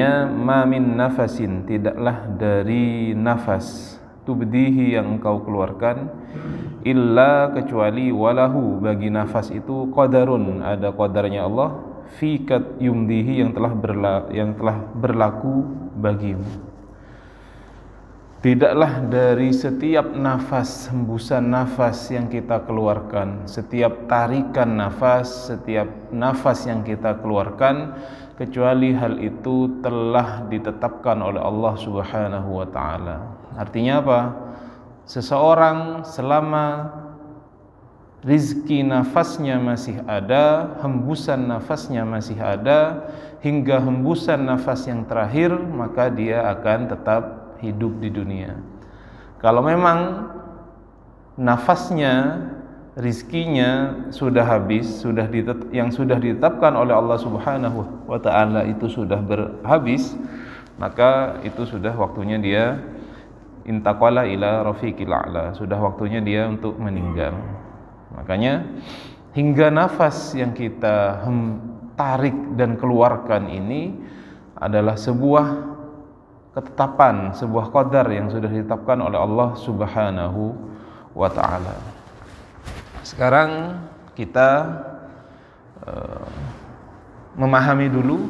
artinya ma min nafasin, tidaklah dari nafas, tubdihi yang engkau keluarkan, illa kecuali walahu bagi nafas itu qadarun, ada qadarnya Allah, fikat yumdihi yang telah berlaku bagimu. Tidaklah dari setiap nafas, hembusan nafas yang kita keluarkan, setiap tarikan nafas, setiap nafas yang kita keluarkan, kecuali hal itu telah ditetapkan oleh Allah Subhanahu wa ta'ala. Artinya apa? Seseorang selama rizki nafasnya masih ada, hembusan nafasnya masih ada, hingga hembusan nafas yang terakhir, maka dia akan tetap hidup di dunia. Kalau memang nafasnya, rizkinya sudah habis, yang sudah ditetapkan oleh Allah Subhanahu wa ta'ala itu sudah habis, maka itu sudah waktunya dia intaqala ila rafiqil a'la, sudah waktunya dia untuk meninggal. Makanya hingga nafas yang kita tarik dan keluarkan ini adalah sebuah ketetapan, sebuah qadar yang sudah ditetapkan oleh Allah Subhanahu wa ta'ala. Sekarang kita memahami dulu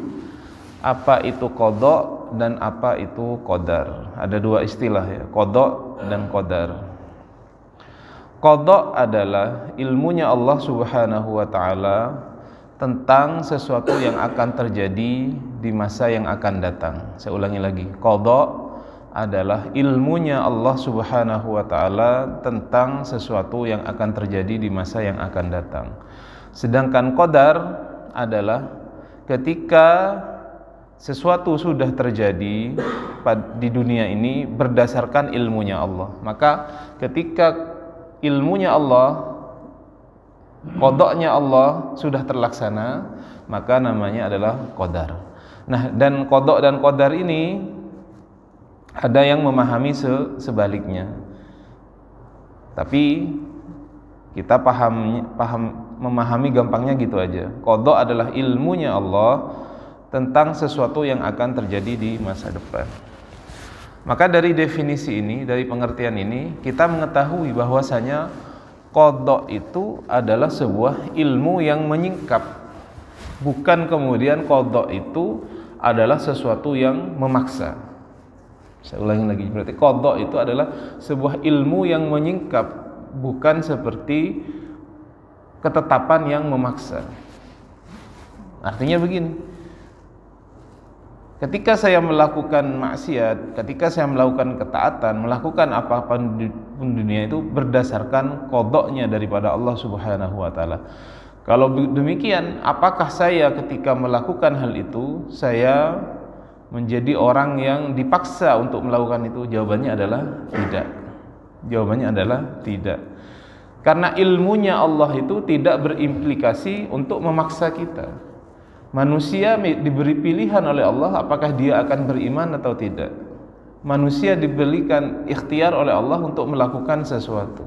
apa itu qada dan apa itu qadar. Ada dua istilah ya, qada dan qadar. Qada adalah ilmunya Allah Subhanahu wa ta'ala tentang sesuatu yang akan terjadi di masa yang akan datang. Saya ulangi lagi, qada adalah ilmunya Allah Subhanahu wa ta'ala tentang sesuatu yang akan terjadi di masa yang akan datang. Sedangkan qadar adalah ketika sesuatu sudah terjadi di dunia ini berdasarkan ilmunya Allah. Maka ketika ilmunya Allah, qadanya Allah sudah terlaksana, maka namanya adalah qadar. Nah, dan qada dan qadar ini ada yang memahami sebaliknya. Tapi kita memahami gampangnya gitu aja. Qada adalah ilmunya Allah tentang sesuatu yang akan terjadi di masa depan. Maka dari definisi ini, dari pengertian ini, kita mengetahui bahwasanya qada itu adalah sebuah ilmu yang menyingkap. Bukan kemudian qada itu adalah sesuatu yang memaksa. Saya ulangi lagi, berarti qada itu adalah sebuah ilmu yang menyingkap, bukan seperti ketetapan yang memaksa. Artinya begini, ketika saya melakukan maksiat, ketika saya melakukan ketaatan, melakukan apa-apa di dunia itu berdasarkan qadanya daripada Allah Subhanahu wa ta'ala. Kalau demikian, apakah saya ketika melakukan hal itu saya menjadi orang yang dipaksa untuk melakukan itu? Jawabannya adalah tidak. Jawabannya adalah tidak. Karena ilmunya Allah itu tidak berimplikasi untuk memaksa kita. Manusia diberi pilihan oleh Allah apakah dia akan beriman atau tidak. Manusia diberikan ikhtiar oleh Allah untuk melakukan sesuatu.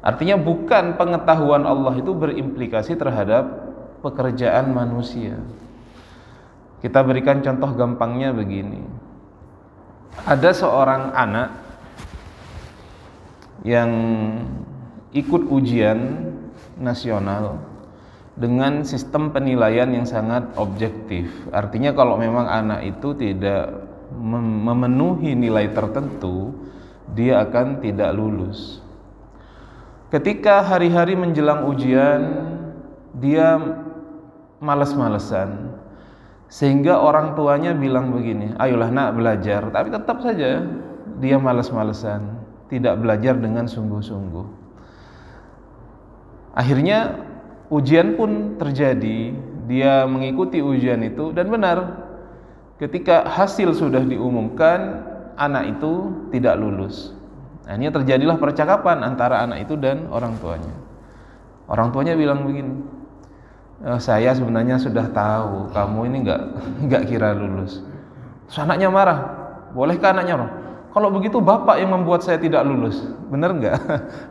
Artinya bukan pengetahuan Allah itu berimplikasi terhadap pekerjaan manusia. Kita berikan contoh gampangnya begini. Ada seorang anak yang ikut ujian nasional dengan sistem penilaian yang sangat objektif. Artinya kalau memang anak itu tidak memenuhi nilai tertentu, dia akan tidak lulus. Ketika hari-hari menjelang ujian, dia malas-malesan, sehingga orang tuanya bilang begini, ayolah nak belajar, tapi tetap saja dia malas-malesan, tidak belajar dengan sungguh-sungguh. Akhirnya ujian pun terjadi, dia mengikuti ujian itu, dan benar, ketika hasil sudah diumumkan, anak itu tidak lulus. Akhirnya terjadilah percakapan antara anak itu dan orang tuanya. Orang tuanya bilang begini, saya sebenarnya sudah tahu kamu ini nggak kira lulus. Terus anaknya marah, bolehkah anaknya marah? Kalau begitu bapak yang membuat saya tidak lulus, benar nggak?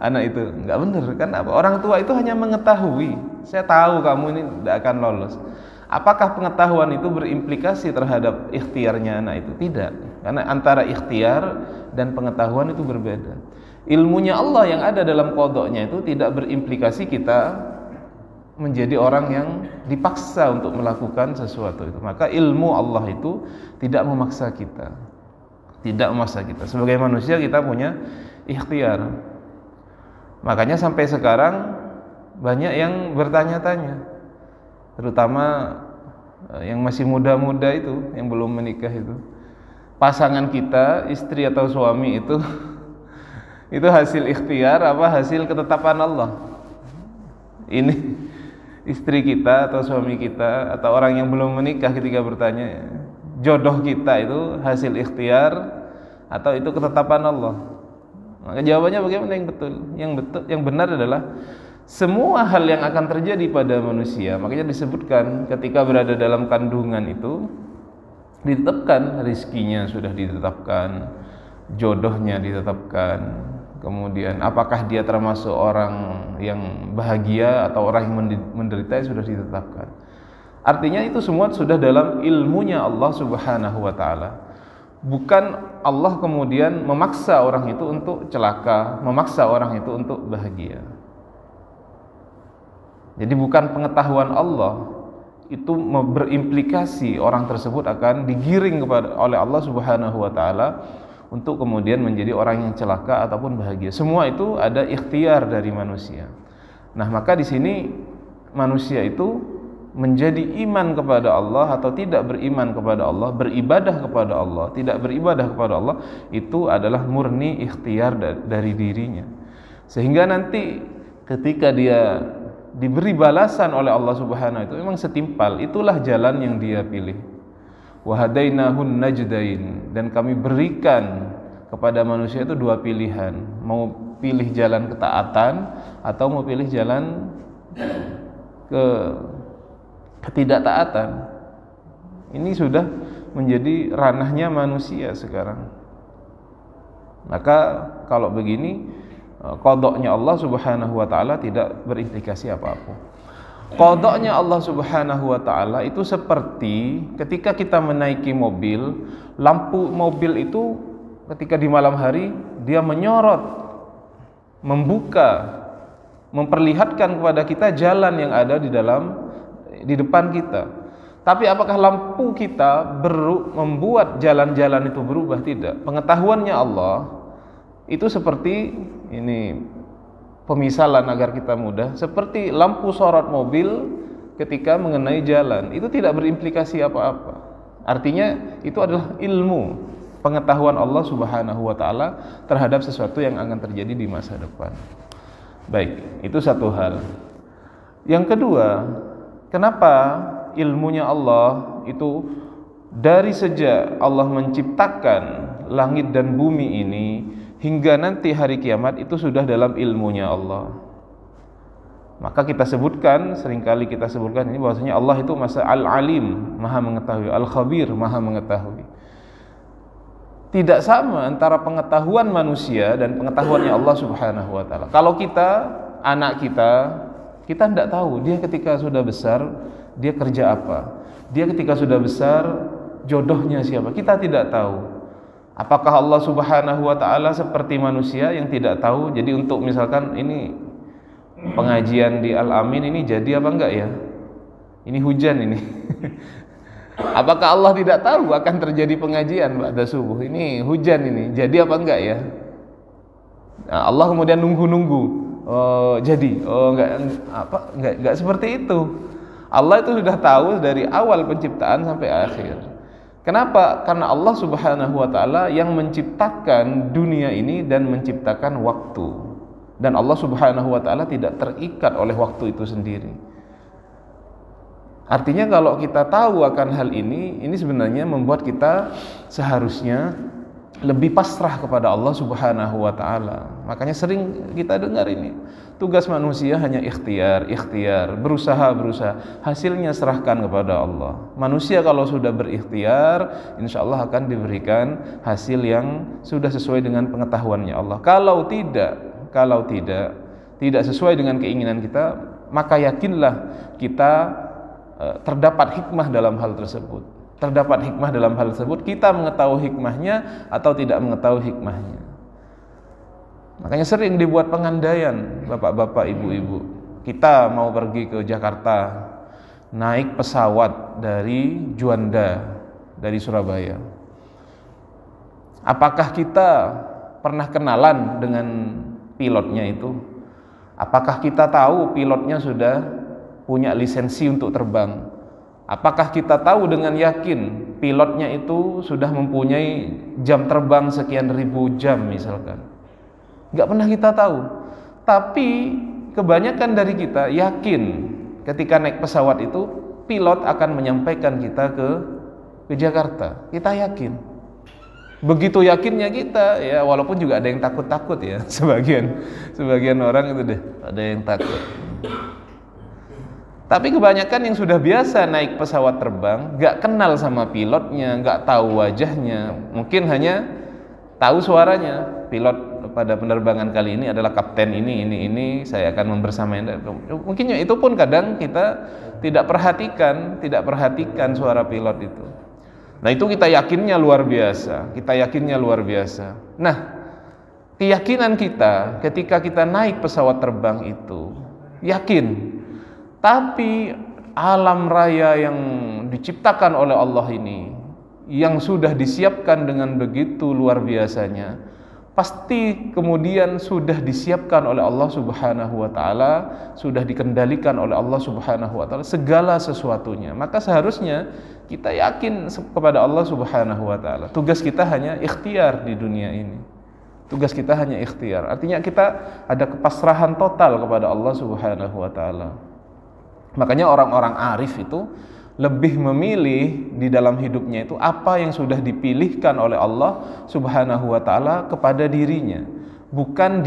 Anak itu nggak benar kan? Apa? Orang tua itu hanya mengetahui, saya tahu kamu ini tidak akan lolos. Apakah pengetahuan itu berimplikasi terhadap ikhtiarnya anak itu? Tidak. Karena antara ikhtiar dan pengetahuan itu berbeda. Ilmunya Allah yang ada dalam qadha-nya itu tidak berimplikasi kita menjadi orang yang dipaksa untuk melakukan sesuatu itu. Maka ilmu Allah itu tidak memaksa kita. Tidak memaksa kita. Sebagai manusia kita punya ikhtiar. Makanya sampai sekarang banyak yang bertanya-tanya, terutama yang masih muda-muda itu, yang belum menikah itu, pasangan kita, istri atau suami itu hasil ikhtiar apa hasil ketetapan Allah? Ini istri kita atau suami kita atau orang yang belum menikah ketika bertanya, jodoh kita itu hasil ikhtiar atau itu ketetapan Allah? Maka jawabannya bagaimana yang betul? Yang benar adalah semua hal yang akan terjadi pada manusia, makanya disebutkan ketika berada dalam kandungan itu ditetapkan rizkinya, sudah ditetapkan jodohnya, ditetapkan kemudian apakah dia termasuk orang yang bahagia atau orang yang menderita, sudah ditetapkan. Artinya itu semua sudah dalam ilmunya Allah Subhanahu wa ta'ala. Bukan Allah kemudian memaksa orang itu untuk celaka, memaksa orang itu untuk bahagia. Jadi bukan pengetahuan Allah itu berimplikasi orang tersebut akan digiring oleh Allah Subhanahu wa ta'ala untuk kemudian menjadi orang yang celaka ataupun bahagia. Semua itu ada ikhtiar dari manusia. Nah, maka di sini manusia itu menjadi iman kepada Allah atau tidak beriman kepada Allah, beribadah kepada Allah, tidak beribadah kepada Allah, itu adalah murni ikhtiar dari dirinya. Sehingga nanti ketika dia diberi balasan oleh Allah Subhanahu itu memang setimpal, itulah jalan yang dia pilih. Wa hadainahun najdain, dan kami berikan kepada manusia itu dua pilihan, mau pilih jalan ketaatan atau mau pilih jalan ketidaktaatan. Ini sudah menjadi ranahnya manusia sekarang. Maka kalau begini, qadha-nya Allah Subhanahu wa ta'ala tidak berimplikasi apa-apa. Qadha-nya Allah Subhanahu wa ta'ala itu seperti ketika kita menaiki mobil, lampu mobil itu ketika di malam hari dia menyorot, membuka, memperlihatkan kepada kita jalan yang ada di depan kita. Tapi apakah lampu kita membuat jalan-jalan itu berubah? Tidak. Pengetahuannya Allah itu seperti ini, pemisalan agar kita mudah, seperti lampu sorot mobil ketika mengenai jalan, itu tidak berimplikasi apa-apa. Artinya itu adalah ilmu, pengetahuan Allah Subhanahu wa ta'ala terhadap sesuatu yang akan terjadi di masa depan. Baik, itu satu hal. Yang kedua, kenapa ilmunya Allah itu dari sejak Allah menciptakan langit dan bumi ini hingga nanti hari kiamat itu sudah dalam ilmunya Allah. Maka kita sebutkan, seringkali kita sebutkan ini bahwasanya Allah itu Maha Al-Alim, Maha mengetahui, Al-Khabir, Maha mengetahui. Tidak sama antara pengetahuan manusia dan pengetahuannya Allah Subhanahu wa ta'ala. Kalau kita, anak kita tidak tahu dia ketika sudah besar dia kerja apa, dia ketika sudah besar jodohnya siapa, kita tidak tahu. Apakah Allah Subhanahu wa ta'ala seperti manusia yang tidak tahu? Jadi untuk misalkan ini pengajian di Al-Amin ini jadi apa enggak ya? Ini hujan ini. Apakah Allah tidak tahu akan terjadi pengajian pada subuh? Ini hujan ini, jadi apa enggak ya? Nah, Allah kemudian nunggu-nunggu. Oh, jadi. Oh, enggak seperti itu. Allah itu sudah tahu dari awal penciptaan sampai akhir. Kenapa? Karena Allah Subhanahu wa ta'ala yang menciptakan dunia ini dan menciptakan waktu. Dan Allah Subhanahu wa ta'ala tidak terikat oleh waktu itu sendiri. Artinya kalau kita tahu akan hal ini sebenarnya membuat kita seharusnya lebih pasrah kepada Allah Subhanahu wa ta'ala. Makanya sering kita dengar ini, tugas manusia hanya ikhtiar, berusaha, hasilnya serahkan kepada Allah. Manusia kalau sudah berikhtiar, insya Allah akan diberikan hasil yang sudah sesuai dengan pengetahuannya Allah. Kalau tidak sesuai dengan keinginan kita, maka yakinlah kita terdapat hikmah dalam hal tersebut. Terdapat hikmah dalam hal tersebut, kita mengetahui hikmahnya atau tidak mengetahui hikmahnya. Makanya sering dibuat pengandaian bapak-bapak, ibu-ibu. Kita mau pergi ke Jakarta, naik pesawat dari Juanda, dari Surabaya. Apakah kita pernah kenalan dengan pilotnya itu? Apakah kita tahu pilotnya sudah punya lisensi untuk terbang? Apakah kita tahu dengan yakin pilotnya itu sudah mempunyai jam terbang sekian ribu jam misalkan? Nggak pernah kita tahu. Tapi kebanyakan dari kita yakin ketika naik pesawat itu pilot akan menyampaikan kita ke Jakarta. Kita yakin. Begitu yakinnya kita, ya walaupun juga ada yang takut-takut ya, sebagian orang itu deh, ada yang takut. Tapi kebanyakan yang sudah biasa naik pesawat terbang, nggak kenal sama pilotnya, nggak tahu wajahnya, mungkin hanya tahu suaranya. Pilot pada penerbangan kali ini adalah kapten ini, saya akan membersamai Anda. Mungkin itu pun kadang kita tidak perhatikan suara pilot itu. Nah, itu kita yakinnya luar biasa. Nah, keyakinan kita ketika kita naik pesawat terbang itu yakin. Tapi alam raya yang diciptakan oleh Allah ini, yang sudah disiapkan dengan begitu luar biasanya, pasti kemudian sudah disiapkan oleh Allah Subhanahu wa taala, sudah dikendalikan oleh Allah Subhanahu wa taala segala sesuatunya. Maka seharusnya kita yakin kepada Allah Subhanahu wa taala. Tugas kita hanya ikhtiar di dunia ini. Artinya kita ada kepasrahan total kepada Allah Subhanahu wa taala. Makanya orang-orang arif itu lebih memilih di dalam hidupnya itu apa yang sudah dipilihkan oleh Allah Subhanahu wa taala kepada dirinya, bukan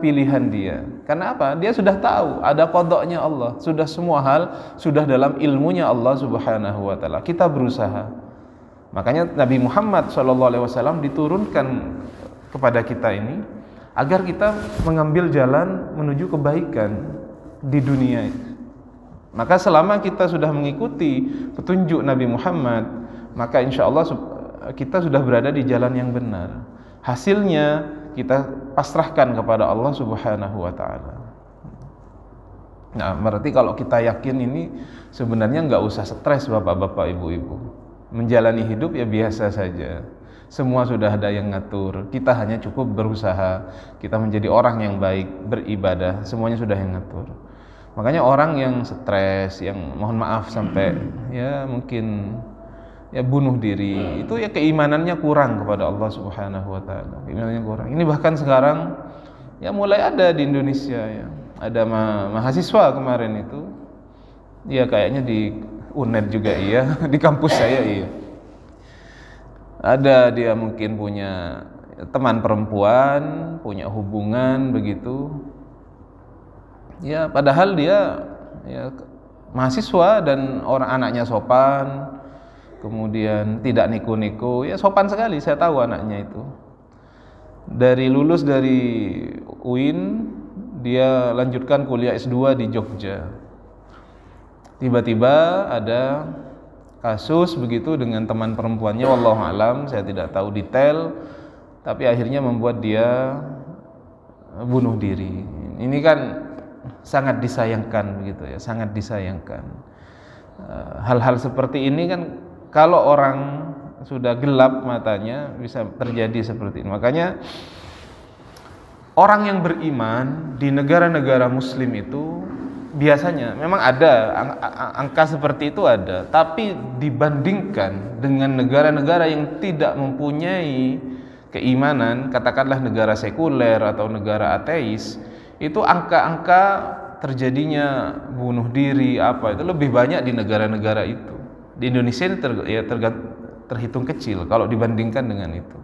pilihan dia. Karena apa? Dia sudah tahu ada qadanya Allah, sudah semua hal sudah dalam ilmunya Allah Subhanahu wa taala. Kita berusaha. Makanya Nabi Muhammad SAW diturunkan kepada kita ini agar kita mengambil jalan menuju kebaikan di dunia. Maka selama kita sudah mengikuti petunjuk Nabi Muhammad, maka insya Allah kita sudah berada di jalan yang benar. Hasilnya kita pasrahkan kepada Allah Subhanahu wa taala. Nah, berarti kalau kita yakin ini sebenarnya nggak usah stres bapak-bapak, ibu-ibu. Menjalani hidup ya biasa saja. Semua sudah ada yang ngatur. Kita hanya cukup berusaha. Kita menjadi orang yang baik, beribadah. Semuanya sudah yang ngatur. Makanya orang yang stres, yang mohon maaf sampai ya mungkin ya bunuh diri, itu ya keimanannya kurang kepada Allah Subhanahu wa taala. Keimanannya kurang. Ini bahkan sekarang ya mulai ada di Indonesia ya. Ada mahasiswa kemarin itu. Ya kayaknya di UNED juga iya, di kampus saya iya. Ada dia mungkin punya teman perempuan, punya hubungan begitu. Ya, padahal dia ya mahasiswa dan orang anaknya sopan, kemudian tidak niku-niku, ya sopan sekali, saya tahu anaknya itu. Dari lulus dari UIN, dia lanjutkan kuliah S2 di Jogja. Tiba-tiba ada kasus begitu dengan teman perempuannya, wallahu alam, saya tidak tahu detail, tapi akhirnya membuat dia bunuh diri. Ini kan sangat disayangkan begitu ya, sangat disayangkan. Hal-hal seperti ini kan kalau orang sudah gelap matanya bisa terjadi seperti ini. Makanya orang yang beriman di negara-negara muslim itu biasanya memang ada angka seperti itu ada, tapi dibandingkan dengan negara-negara yang tidak mempunyai keimanan, katakanlah negara sekuler atau negara ateis, itu angka-angka terjadinya bunuh diri itu lebih banyak di negara-negara itu. Di Indonesia ini terhitung kecil kalau dibandingkan dengan itu.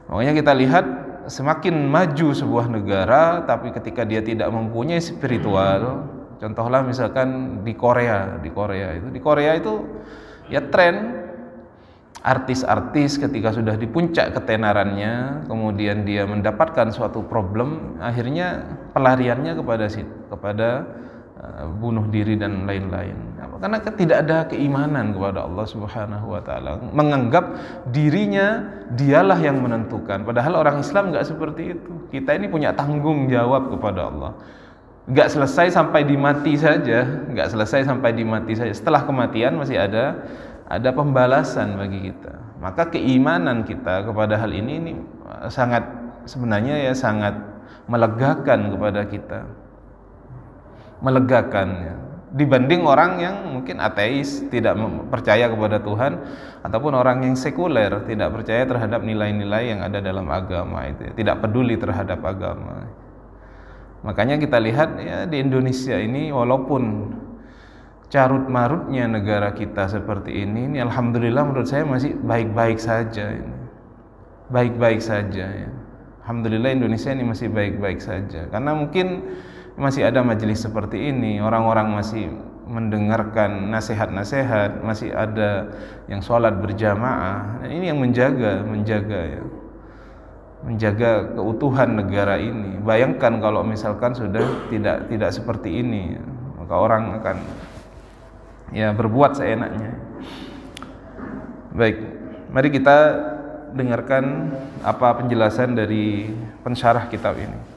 Makanya kita lihat semakin maju sebuah negara, tapi ketika dia tidak mempunyai spiritual, contohlah misalkan di Korea itu ya tren artis-artis ketika sudah di puncak ketenarannya, kemudian dia mendapatkan suatu problem, akhirnya pelariannya kepada bunuh diri dan lain-lain. Karena tidak ada keimanan kepada Allah Subhanahu wa taala. Menganggap dirinya dialah yang menentukan. Padahal orang Islam enggak seperti itu. Kita ini punya tanggung jawab kepada Allah. Enggak selesai sampai di mati saja, enggak selesai sampai di mati saja. Setelah kematian masih ada pembalasan bagi kita. Maka keimanan kita kepada hal ini sangat sebenarnya ya sangat melegakan kepada kita. Melegakan ya. Dibanding orang yang mungkin ateis, tidak percaya kepada Tuhan, ataupun orang yang sekuler, tidak percaya terhadap nilai-nilai yang ada dalam agama itu, tidak peduli terhadap agama. Makanya kita lihat ya di Indonesia ini, walaupun carut marutnya negara kita seperti ini alhamdulillah menurut saya masih baik-baik saja ini. Baik-baik saja ya. Alhamdulillah Indonesia ini masih baik-baik saja. Karena mungkin masih ada majelis seperti ini, orang-orang masih mendengarkan nasihat-nasihat, masih ada yang sholat berjamaah. Dan ini yang menjaga ya, menjaga keutuhan negara ini. Bayangkan kalau misalkan sudah tidak seperti ini, maka orang akan ya berbuat seenaknya. Baik, mari kita dengarkan apa penjelasan dari pensyarah kitab ini.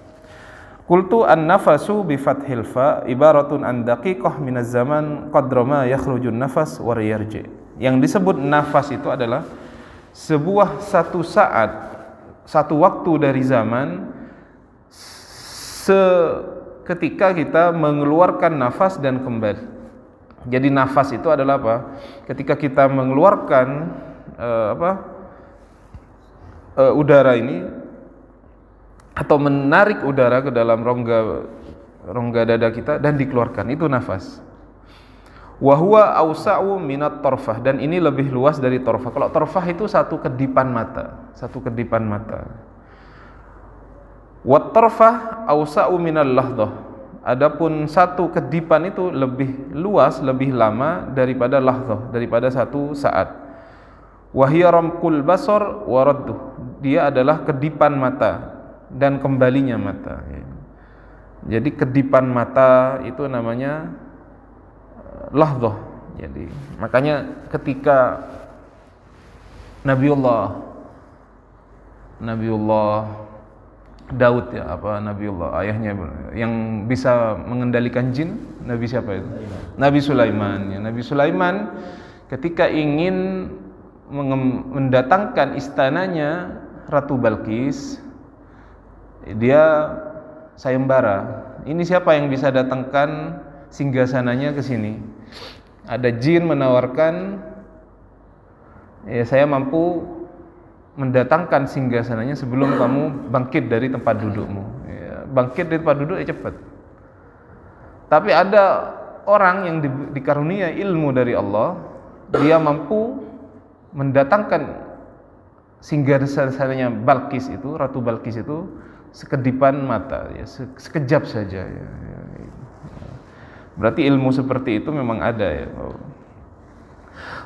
Qultu an-nafasu bi fathil fa ibaratun an daqiqah minaz zaman qadra ma yakhrujun nafas wa yarji. Yang disebut nafas itu adalah sebuah satu saat, satu waktu dari zaman ketika kita mengeluarkan nafas dan kembali. Jadi nafas itu adalah apa? Ketika kita mengeluarkan udara ini atau menarik udara ke dalam rongga dada kita dan dikeluarkan, itu nafas. Wa huwa awsa'u minat torfah, dan ini lebih luas dari torfah. Kalau torfah itu satu kedipan mata. Wa torfah awsa'u minal lahdah. Adapun satu kedipan itu lebih luas, lebih lama daripada lahdah, daripada satu saat. Wa hiya ramqul basar wa radduh. Dia adalah kedipan mata dan kembalinya mata. Jadi kedipan mata itu namanya lahdah. Jadi makanya ketika Nabiullah Daud ya, Nabiullah ayahnya yang bisa mengendalikan jin, Nabi siapa itu? Nabi Sulaiman ya. Nabi Sulaiman ketika ingin mendatangkan istananya Ratu Balqis, dia sayembara. Ini siapa yang bisa datangkan singgasananya ke sini? Ada jin menawarkan, ya saya mampu mendatangkan singgasananya sebelum kamu bangkit dari tempat dudukmu. Ya, bangkit dari tempat duduk cepat. Tapi ada orang yang dikarunia ilmu dari Allah, dia mampu mendatangkan singgasananya Balqis itu, Ratu Balqis itu sekedipan mata, ya, sekejap saja. Ya. Berarti ilmu seperti itu memang ada ya.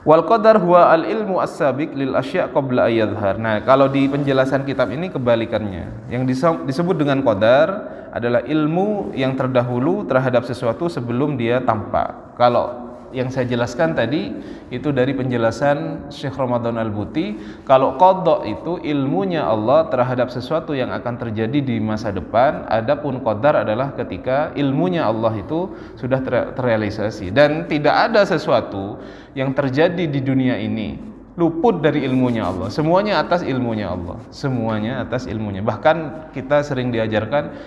Wal qadar huwa al ilmu as-sabiq lil asya' qabla ayyadhhar. Nah, kalau di penjelasan kitab ini kebalikannya. Yang disebut dengan qadar adalah ilmu yang terdahulu terhadap sesuatu sebelum dia tampak. Kalau yang saya jelaskan tadi itu dari penjelasan Syekh Ramadan Al-Buti. Kalau qadha itu ilmunya Allah terhadap sesuatu yang akan terjadi di masa depan. Adapun qadar adalah ketika ilmunya Allah itu sudah terrealisasi, dan tidak ada sesuatu yang terjadi di dunia ini luput dari ilmunya Allah. Semuanya atas ilmunya Allah. Semuanya atas ilmunya. Bahkan kita sering diajarkan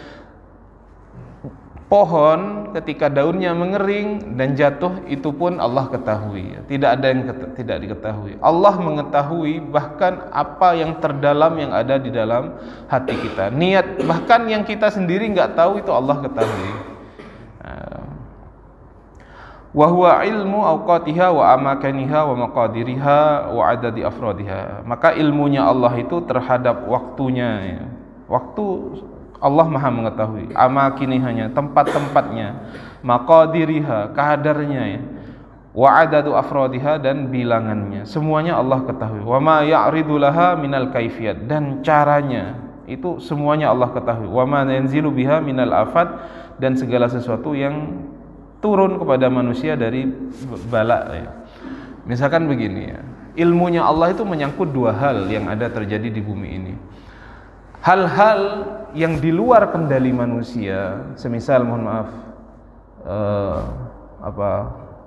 pohon ketika daunnya mengering dan jatuh itu pun Allah ketahui. Tidak ada yang tidak diketahui. Allah mengetahui bahkan apa yang terdalam yang ada di dalam hati kita. Niat bahkan yang kita sendiri nggak tahu itu Allah ketahui. Wa huwa ilmu awqatiha wa amakaniha wa maqadiriha wa adadi afradiha. Maka ilmunya Allah itu terhadap waktunya. Waktu Allah Maha mengetahui, amakinihanya, tempat-tempatnya, maqadiriha, kadarnya, wa adadu afradiha, dan bilangannya. Semuanya Allah ketahui. Wa ma ya'ridu laha minal kaifiyat, dan caranya itu semuanya Allah ketahui. Wa ma yanzilu biha minal afat, dan segala sesuatu yang turun kepada manusia dari bala ya. Misalkan begini ya, ilmunya Allah itu menyangkut dua hal yang ada terjadi di bumi ini. Hal-hal yang di luar kendali manusia, semisal mohon maaf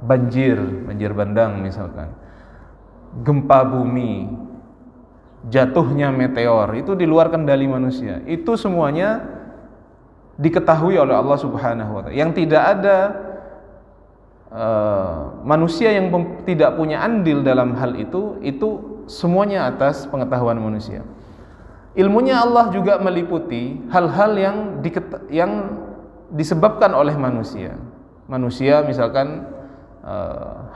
banjir bandang misalkan, gempa bumi, jatuhnya meteor, itu di luar kendali manusia. Itu semuanya diketahui oleh Allah Subhanahu wa taala. Yang tidak ada manusia yang tidak punya andil dalam hal itu semuanya atas pengetahuan manusia. Ilmunya Allah juga meliputi hal-hal yang disebabkan oleh manusia. Manusia misalkan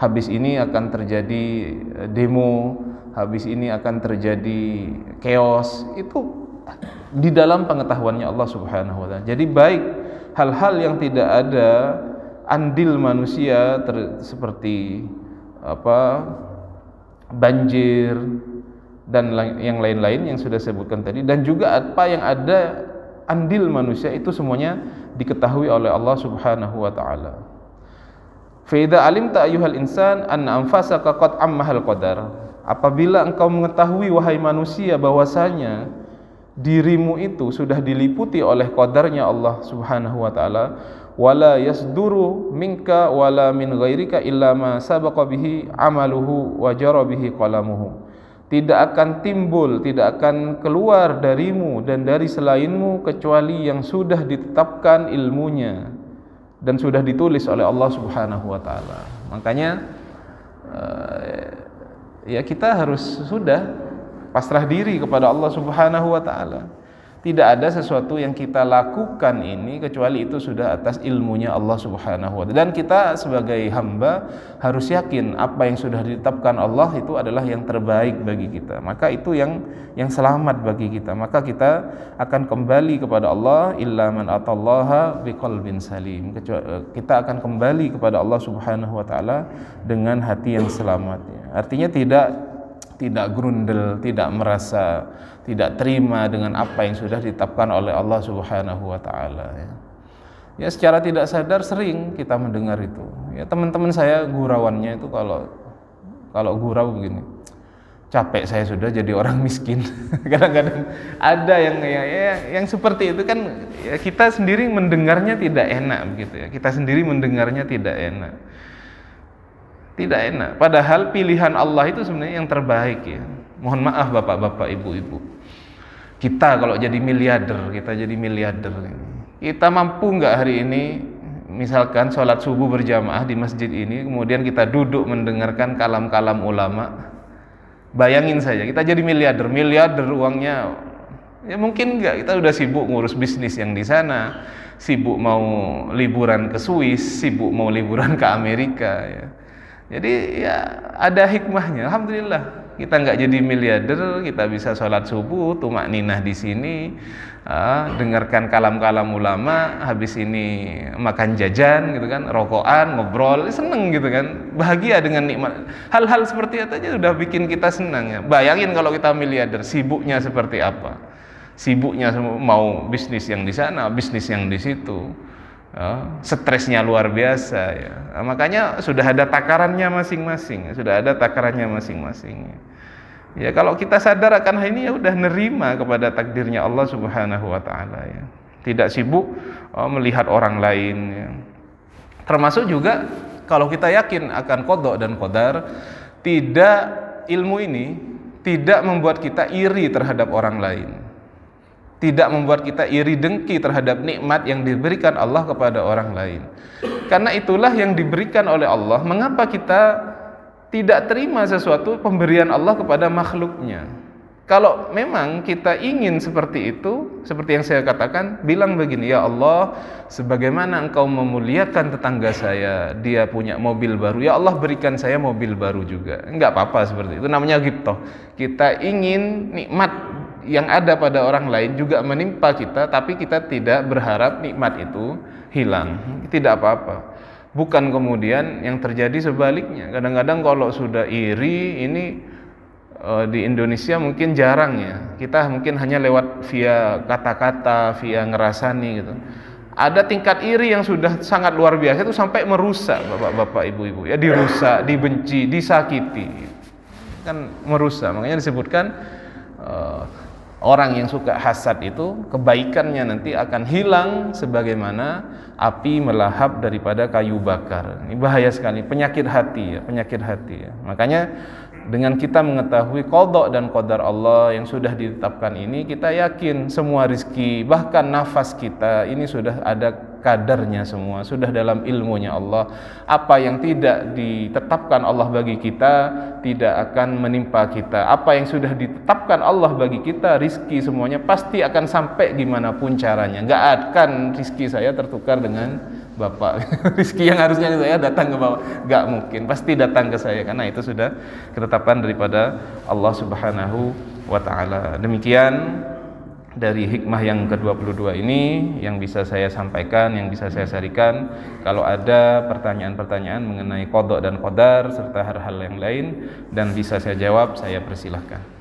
habis ini akan terjadi demo, habis ini akan terjadi chaos, itu di dalam pengetahuannya Allah Subhanahu wa taala. Jadi baik hal-hal yang tidak ada andil manusia seperti banjir dan yang lain-lain yang sudah sebutkan tadi, dan juga apa yang ada andil manusia, itu semuanya diketahui oleh Allah Subhanahu wa taala. Fa idza alimta ayyuhal insan anna anfasaka qad ammahal qadar. Apabila engkau mengetahui wahai manusia bahwasanya dirimu itu sudah diliputi oleh qadarnya Allah Subhanahu wa taala, wala yasduru minka wala min ghairika illa ma sabaqa bihi amaluhu wa jara bihi qalamuhu. Tidak akan timbul, tidak akan keluar darimu dan dari selainmu kecuali yang sudah ditetapkan ilmunya dan sudah ditulis oleh Allah Subhanahu wa taala. Makanya ya kita harus sudah pasrah diri kepada Allah Subhanahu wa taala. Tidak ada sesuatu yang kita lakukan ini kecuali itu sudah atas ilmunya Allah Subhanahu wa taala. Dan kita sebagai hamba harus yakin apa yang sudah ditetapkan Allah itu adalah yang terbaik bagi kita. Maka itu yang selamat bagi kita. Maka kita akan kembali kepada Allah, illa man atallaha biqalbin salim. Kita akan kembali kepada Allah Subhanahu wa taala dengan hati yang selamat. Artinya tidak grundel, tidak merasa tidak terima dengan apa yang sudah ditetapkan oleh Allah Subhanahu wa taala ya. Ya secara tidak sadar sering kita mendengar itu. Ya teman-teman saya gurauannya itu kalau gurau begini. Capek saya sudah jadi orang miskin. Kadang-kadang ada yang seperti itu kan, ya kita sendiri mendengarnya tidak enak begitu ya. Kita sendiri mendengarnya tidak enak. Tidak enak. Padahal pilihan Allah itu sebenarnya yang terbaik ya. Mohon maaf bapak-bapak, ibu-ibu. Kita kalau jadi miliarder, kita mampu nggak hari ini misalkan sholat subuh berjamaah di masjid ini, kemudian kita duduk mendengarkan kalam-kalam ulama. Bayangin saja, kita jadi miliarder uangnya. Ya mungkin nggak, kita udah sibuk ngurus bisnis yang di sana, sibuk mau liburan ke Swiss, sibuk mau liburan ke Amerika ya. Jadi ya ada hikmahnya. Alhamdulillah kita nggak jadi miliarder, kita bisa sholat subuh, tumak ninah di sini, dengarkan kalam-kalam ulama, habis ini makan jajan gitu kan, rokokan, ngobrol, seneng gitu kan, bahagia dengan nikmat. Hal-hal seperti itu aja udah bikin kita senang ya. Bayangin kalau kita miliarder, sibuknya seperti apa? Sibuknya mau bisnis yang di sana, bisnis yang di situ. Stresnya luar biasa ya. Makanya sudah ada takarannya masing-masing. Ya kalau kita sadar akan hal ini ya udah nerima kepada takdirnya Allah Subhanahu wa taala ya. Tidak sibuk melihat orang lain ya. Termasuk juga kalau kita yakin akan qada dan qadar, ilmu ini tidak membuat kita iri terhadap orang lain. Tidak membuat kita iri dengki terhadap nikmat yang diberikan Allah kepada orang lain. Karena itulah yang diberikan oleh Allah. Mengapa kita tidak terima sesuatu pemberian Allah kepada makhluknya? Kalau memang kita ingin seperti itu, seperti yang saya katakan, bilang begini, ya Allah, sebagaimana engkau memuliakan tetangga saya, dia punya mobil baru, ya Allah berikan saya mobil baru juga. Enggak apa-apa seperti itu, namanya ghibthah. Kita ingin nikmat yang ada pada orang lain juga menimpa kita, tapi kita tidak berharap nikmat itu hilang. Tidak apa-apa. Bukan kemudian yang terjadi sebaliknya. Kadang-kadang kalau sudah iri, ini di Indonesia mungkin jarang ya. Kita mungkin hanya lewat via kata-kata, via ngerasani gitu. Ada tingkat iri yang sudah sangat luar biasa itu sampai merusak bapak-bapak, ibu-ibu ya, dirusak, dibenci, disakiti. Kan merusak. Makanya disebutkan orang yang suka hasad itu kebaikannya nanti akan hilang sebagaimana api melahap daripada kayu bakar. Ini bahaya sekali, penyakit hati ya, penyakit hati ya. Makanya dengan kita mengetahui qada dan qadar Allah yang sudah ditetapkan ini, kita yakin semua rizki, bahkan nafas kita ini sudah ada kadarnya semua, sudah dalam ilmunya Allah. Apa yang tidak ditetapkan Allah bagi kita tidak akan menimpa kita. Apa yang sudah ditetapkan Allah bagi kita, rizki semuanya pasti akan sampai gimana pun caranya. Nggak akan rizki saya tertukar dengan bapak. Rizki yang harusnya saya datang ke bapak, nggak mungkin, pasti datang ke saya, karena itu sudah ketetapan daripada Allah Subhanahu wa Ta'ala. Demikian dari hikmah yang ke-22 ini yang bisa saya sampaikan, yang bisa saya share-kan. Kalau ada pertanyaan-pertanyaan mengenai qada dan qadar serta hal-hal yang lain dan bisa saya jawab, saya persilahkan.